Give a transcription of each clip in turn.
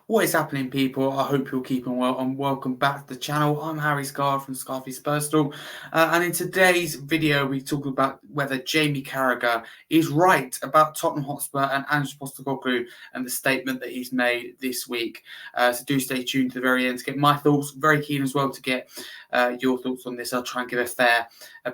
What is happening, people? I hope you're keeping well and welcome back to the channel. I'm Harry Scar from Scarfy Spurs Talk, and in today's video we talk about whether Jamie Carragher is right about Tottenham Hotspur and Ange Postecoglou and the statement that he's made this week. So do stay tuned to the very end to get my thoughts. Very keen as well to get your thoughts on this. I'll try and give a fair,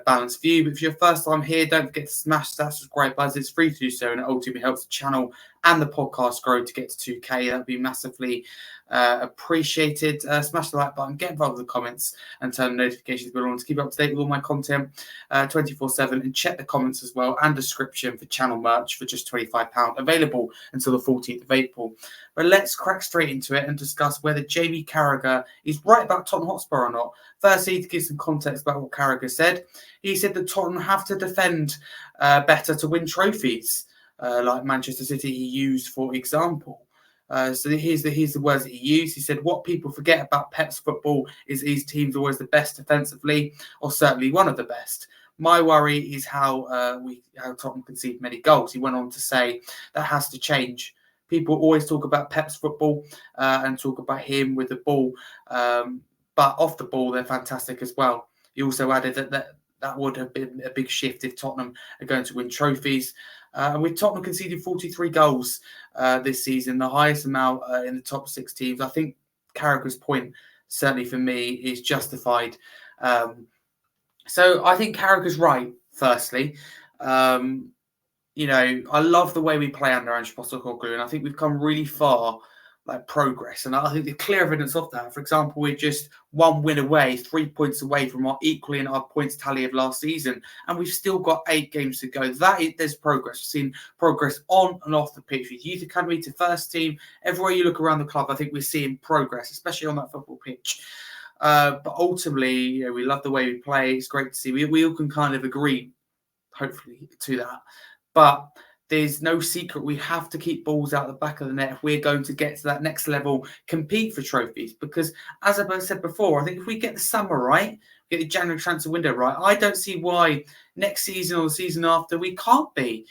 balanced view. But if you're first time here, don't forget to smash that subscribe button. It's free to do so, and it ultimately helps the channel and the podcast grow to get to 2K. That would be massively appreciated. Smash the like button, get involved with the comments, and turn the notifications bell on to keep up to date with all my content 24/7. And check the comments as well and description for channel merch for just £25, available until the 14th of April. But let's crack straight into it and discuss whether Jamie Carragher is right about Tottenham Hotspur or not. Firstly, to give some context about what Carragher said, he said that Tottenham have to defend better to win trophies. Like Manchester City, he used, for example. So here's the words that he used. He said, "What people forget about Pep's football is his team's always the best defensively, or certainly one of the best. My worry is how Tottenham concede many goals." He went on to say that has to change. People always talk about Pep's football and talk about him with the ball, but off the ball they're fantastic as well. He also added that would have been a big shift if Tottenham are going to win trophies. And with Tottenham conceding 43 goals this season, the highest amount in the top 6 teams, I think Carragher's point, certainly for me, is justified. So I think Carragher's right, firstly. I love the way we play under Ange Postecoglou, and I think we've come really far, like progress. And I think the clear evidence of that, for example, we're just 1 win away, 3 points away from equaling our points tally of last season, and we've still got 8 games to go. There's progress. We've seen progress on and off the pitch, with youth academy to first team. Everywhere you look around the club, I think we're seeing progress, especially on that football pitch. But ultimately, we love the way we play. It's great to see. We all can kind of agree, hopefully, to that. But there's no secret. We have to keep balls out the back of the net if we're going to get to that next level, compete for trophies. Because, as I said before, I think if we get the summer right, get the January transfer window right, I don't see why next season or the season after we can't be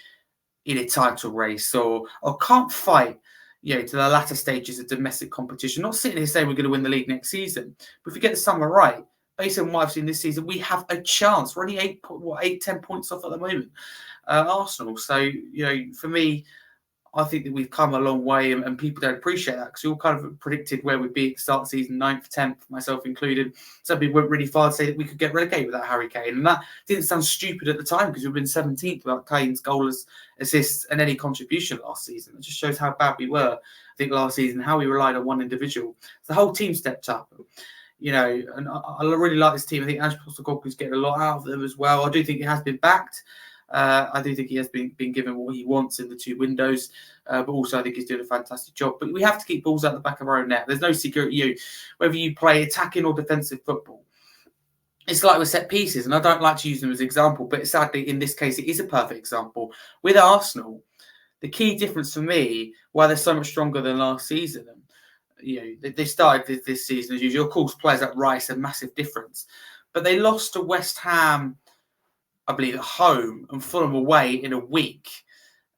in a title race or can't fight, to the latter stages of domestic competition. Not sitting here saying we're going to win the league next season, but if we get the summer right, based on what I've seen this season, we have a chance. We're only 10 points off at the moment. Arsenal. So, for me, I think that we've come a long way, and people don't appreciate that, because we all kind of predicted where we'd be at the start of the season, 9th, 10th, myself included. Some people went really far to say that we could get relegated without Harry Kane, and that didn't sound stupid at the time, because we've been 17th without Kane's goalless assists and any contribution last season. It just shows how bad we were, I think, last season, how we relied on one individual. So the whole team stepped up. And I really like this team. I think Ange Postecoglou's getting a lot out of them as well. I do think he has been backed. I do think he has been given what he wants in the 2 windows, but also I think he's doing a fantastic job. But we have to keep balls out the back of our own net. There's no secret, whether you play attacking or defensive football. It's like with set pieces, and I don't like to use them as an example, but sadly, in this case, it is a perfect example. With Arsenal, the key difference for me, why they're so much stronger than last season, they started this season as usual. Of course, players like Rice, a massive difference. But they lost to West Ham, I believe, at home, and Fulham away in a week.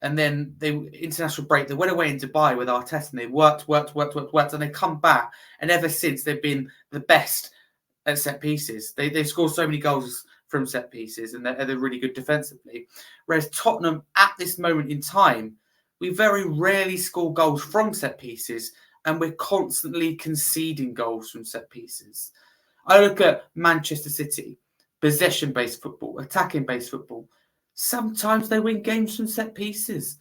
And then international break, they went away in Dubai with Arteta, and they worked, and they come back. And ever since, they've been the best at set pieces. They've scored so many goals from set pieces, and they're really good defensively. Whereas Tottenham, at this moment in time, we very rarely score goals from set pieces, and we're constantly conceding goals from set pieces. I look at Manchester City, possession-based football, attacking-based football. Sometimes they win games from set pieces.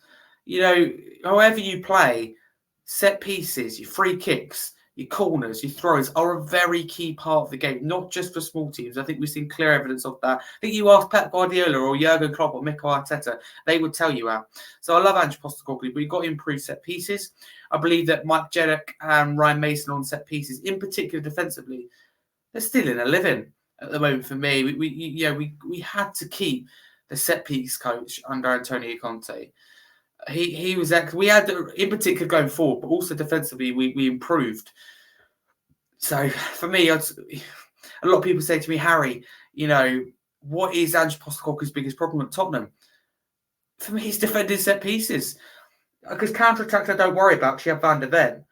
However you play, set pieces, your free kicks, your corners, your throws are a very key part of the game, not just for small teams. I think we've seen clear evidence of that. I think you ask Pep Guardiola or Jurgen Klopp or Mikel Arteta, they would tell you how. So I love Ange Postecoglou, but you've got to improve set pieces. I believe that Mike Jeddick and Ryan Mason on set pieces, in particular defensively, they're still in a living at the moment for me. We had to keep the set piece coach under Antonio Conte. He was we had, in particular, going forward, but also defensively we improved. So for me, a lot of people say to me, Harry, what is Ange Postecoglou's biggest problem at Tottenham? For me, it's defending set pieces. Because counter-attacks I don't worry about, because you have Van der Ven.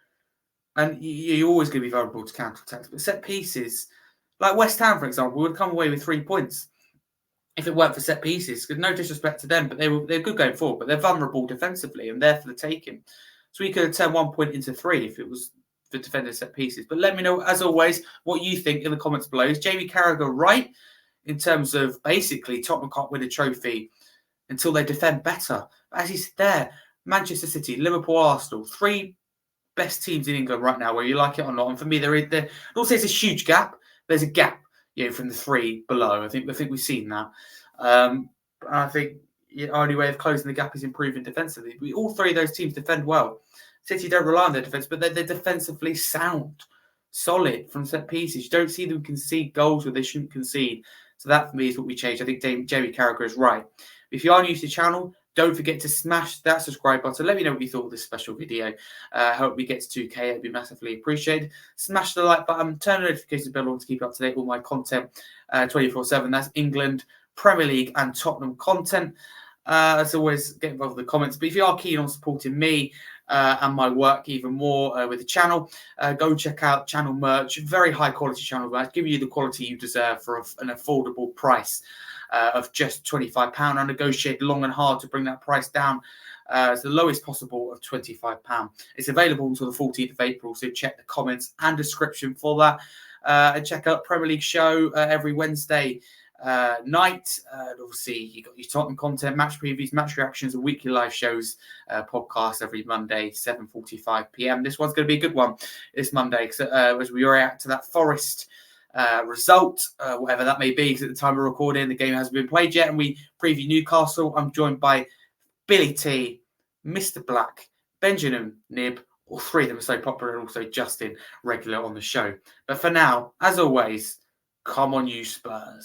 And you're always going to be vulnerable to counter-attacks. But set pieces, like West Ham, for example, would come away with 3 points if it weren't for set pieces. No disrespect to them, but they're good going forward, but they're vulnerable defensively and they're for the taking. So we could have turned 1 point into 3 if it was for defending set pieces. But let me know, as always, what you think in the comments below. Is Jamie Carragher right in terms of basically Tottenham can't win a trophy until they defend better? As he said there, Manchester City, Liverpool, Arsenal, 3 best teams in England right now, whether you like it or not. And for me, there also it's a huge gap. There's a gap, from the 3 below. I think we've seen that. I think the only way of closing the gap is improving defensively. All 3 of those teams defend well. City don't rely on their defense, but they're defensively sound, solid from set pieces. You don't see them concede goals where they shouldn't concede. So that for me is what we changed. I think Jamie Carragher is right. If you are new to the channel, don't forget to smash that subscribe button. Let me know what you thought of this special video. Hope we get to 2K. It'd be massively appreciated. Smash the like button. Turn the notifications bell on to keep up to date with all my content 24/7. That's England, Premier League and Tottenham content. As always, get involved with the comments. But if you are keen on supporting me and my work even more with the channel, go check out channel merch. Very high quality channel merch. Give you the quality you deserve for an affordable price. Of just £25. I negotiate long and hard to bring that price down to the lowest possible of £25. It's available until the 14th of April, so check the comments and description for that. And check out Premier League show every Wednesday night. Obviously, you got your Tottenham content, match previews, match reactions, and weekly live shows, podcast every Monday, 7:45 p.m. This one's going to be a good one this Monday as we react to that Forest result, whatever that may be, because at the time of recording, the game hasn't been played yet, and we preview Newcastle. I'm joined by Billy T, Mr. Black, Benjamin Nib. All 3 of them are so popular, and also Justin, regular on the show. But for now, as always, come on, you Spurs.